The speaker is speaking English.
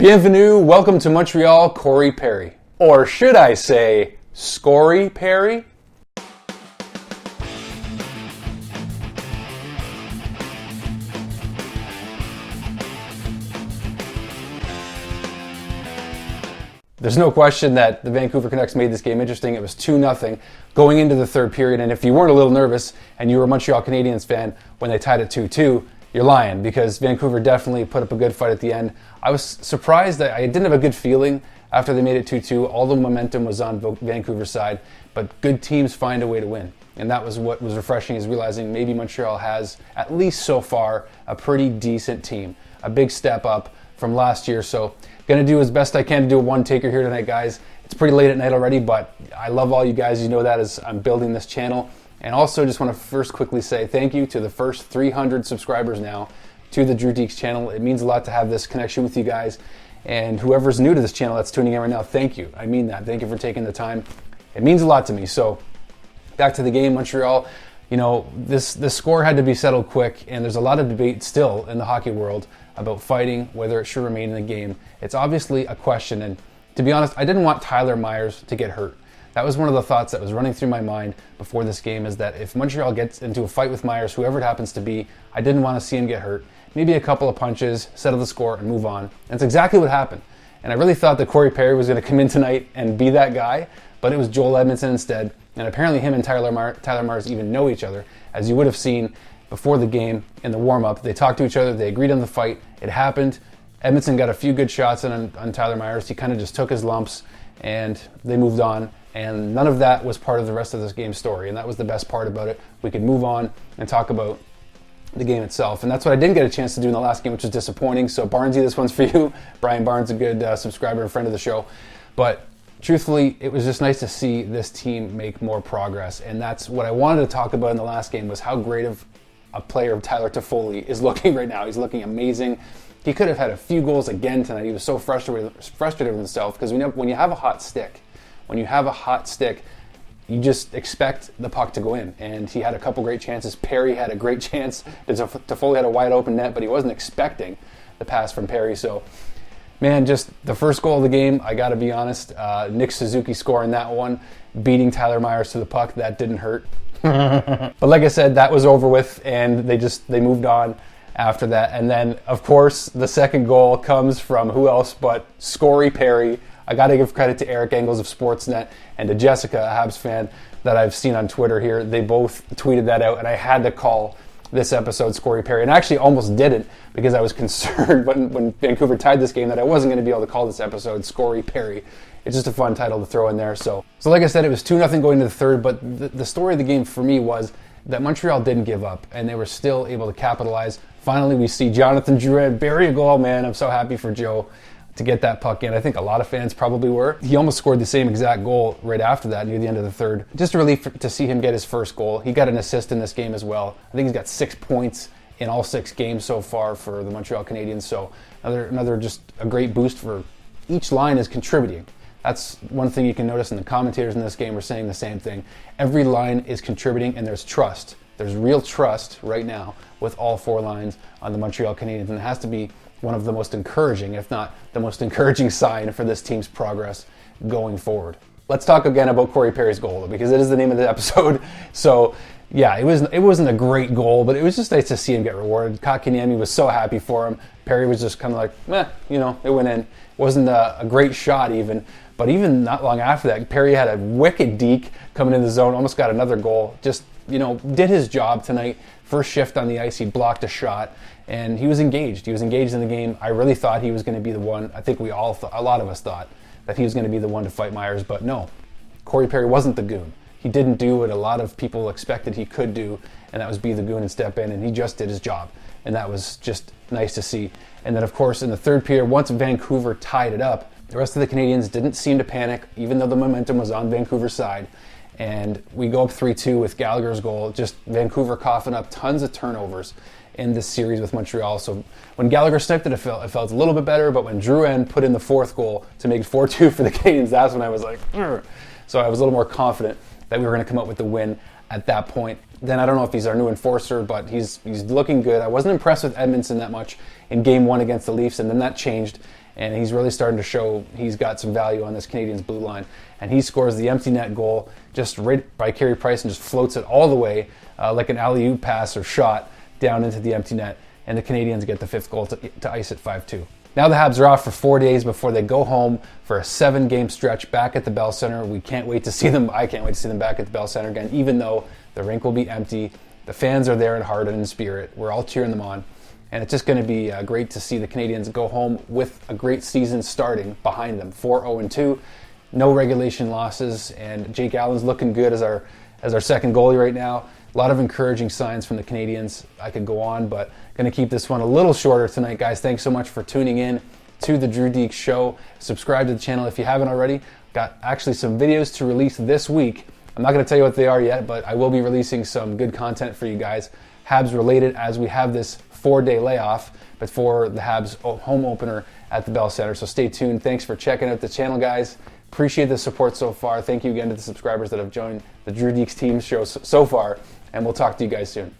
Bienvenue, welcome to Montreal, Corey Perry. Or should I say, Scorey Perry? There's no question that the Vancouver Canucks made this game interesting. It was 2-0 going into the third period, and if you weren't a little nervous and you were a Montreal Canadiens fan when they tied it 2-2, you're lying, because Vancouver definitely put up a good fight at the end. I was surprised that I didn't have a good feeling after they made it 2-2. All the momentum was on Vancouver's side, but good teams find a way to win. And that was what was refreshing, is realizing maybe Montreal has, at least so far, a pretty decent team. A big step up from last year. So going to do as best I can to do a one-taker here tonight, guys. It's pretty late at night already, but I love all you guys. You know that as I'm building this channel. And also just want to first quickly say thank you to the first 300 subscribers now to the Drew Deeks channel. It means a lot to have this connection with you guys. And whoever's new to this channel that's tuning in right now, thank you. I mean that. Thank you for taking the time. It means a lot to me. So back to the game, Montreal. You know, this score had to be settled quick, and there's a lot of debate still in the hockey world about fighting, whether it should remain in the game. It's obviously a question, and to be honest, I didn't want Tyler Myers to get hurt. That was one of the thoughts that was running through my mind before this game, is that if Montreal gets into a fight with Myers, whoever it happens to be, I didn't want to see him get hurt. Maybe a couple of punches, settle the score, and move on. And that's exactly what happened. And I really thought that Scorey Perry was going to come in tonight and be that guy, but it was Joel Edmundson instead. And apparently him and Tyler Myers even know each other, as you would have seen before the game in the warm-up. They talked to each other, they agreed on the fight, it happened. Edmundson got a few good shots on Tyler Myers. He kind of just took his lumps, and they moved on. And none of that was part of the rest of this game story, and that was the best part about it. We could move on and talk about the game itself, and that's what I didn't get a chance to do in the last game, which was disappointing. So Barnesy, this one's for you. Brian Barnes, a good subscriber and friend of the show. But truthfully, it was just nice to see this team make more progress, and that's what I wanted to talk about in the last game, was how great of a player Tyler Toffoli is looking right now. He's looking amazing. He could have had a few goals again tonight. He was so frustrated with himself, because when you have a hot stick, you just expect the puck to go in. And he had a couple great chances. Perry had a great chance. Toffoli had a wide open net, but he wasn't expecting the pass from Perry. So, man, just the first goal of the game, I got to be honest, Nick Suzuki scoring that one, beating Tyler Myers to the puck, that didn't hurt. But like I said, that was over with, and they moved on after that. And then, of course, the second goal comes from who else but Scorey Perry. I got to give credit to Eric Engels of Sportsnet and to Jessica, a Habs fan that I've seen on Twitter here. They both tweeted that out, and I had to call this episode Scorey Perry. And I actually almost didn't, because I was concerned when Vancouver tied this game that I wasn't going to be able to call this episode Scorey Perry. It's just a fun title to throw in there. So like I said, it was 2-0 going into the third, but the story of the game for me was that Montreal didn't give up, and they were still able to capitalize. Finally, we see Jonathan Drouin bury a goal. Man, I'm so happy for Joe to get that puck in. I think a lot of fans probably were. He almost scored the same exact goal right after that, near the end of the third. Just a relief to see him get his first goal. He got an assist in this game as well. I think he's got 6 points in all 6 games so far for the Montreal Canadiens. So another just a great boost for each line is contributing. That's one thing you can notice, and the commentators in this game are saying the same thing. Every line is contributing, and there's trust. There's real trust right now with all 4 lines on the Montreal Canadiens, and it has to be one of the most encouraging, if not the most encouraging sign for this team's progress going forward. Let's talk again about Scorey Perry's goal, because it is the name of the episode. So yeah, it wasn't a great goal, but it was just nice to see him get rewarded. Kotkaniemi was so happy for him. Perry was just kind of like, it went in. It wasn't a great shot even, but even not long after that, Perry had a wicked deke coming in the zone, almost got another goal. Just, did his job tonight. First shift on the ice, he blocked a shot, and he was engaged. He was engaged in the game. I really thought he was going to be the one. I think a lot of us thought that he was going to be the one to fight Myers, but no. Scorey Perry wasn't the goon. He didn't do what a lot of people expected he could do, and that was be the goon and step in, and he just did his job. And that was just nice to see. And then, of course, in the third period, once Vancouver tied it up, the rest of the Canadiens didn't seem to panic, even though the momentum was on Vancouver's side. And we go up 3-2 with Gallagher's goal. Just Vancouver coughing up tons of turnovers in this series with Montreal. So when Gallagher sniped it, it felt a little bit better. But when Drouin put in the fourth goal to make it 4-2 for the Canadiens, that's when I was like, Ugh. So I was a little more confident that we were going to come up with the win at that point. Then I don't know if he's our new enforcer, but he's looking good. I wasn't impressed with Edmundson that much in Game 1 against the Leafs, and then that changed. and he's really starting to show he's got some value on this Canadiens blue line. And he scores the empty net goal just right by Carey Price and just floats it all the way like an alley-oop pass or shot down into the empty net, and the Canadiens get the 5th goal to ice it 5-2. Now the Habs are off for 4 days before they go home for a 7-game stretch back at the Bell Center. We can't wait to see them. I can't wait to see them back at the Bell Center again, even though the rink will be empty. The fans are there in heart and in spirit. We're all cheering them on. And it's just going to be great to see the Canadiens go home with a great season starting behind them. 4-0-2, no regulation losses, and Jake Allen's looking good as our second goalie right now. A lot of encouraging signs from the Canadiens. I could go on, but going to keep this one a little shorter tonight, guys. Thanks so much for tuning in to the Drew Deeks Show. Subscribe to the channel if you haven't already. Got actually some videos to release this week. I'm not going to tell you what they are yet, but I will be releasing some good content for you guys, Habs related, as we have this 4-day layoff before the Habs home opener at the Bell Center. So stay tuned. Thanks for checking out the channel, guys. Appreciate the support so far. Thank you again to the subscribers that have joined the Drew Deeks team show so far, and we'll talk to you guys soon.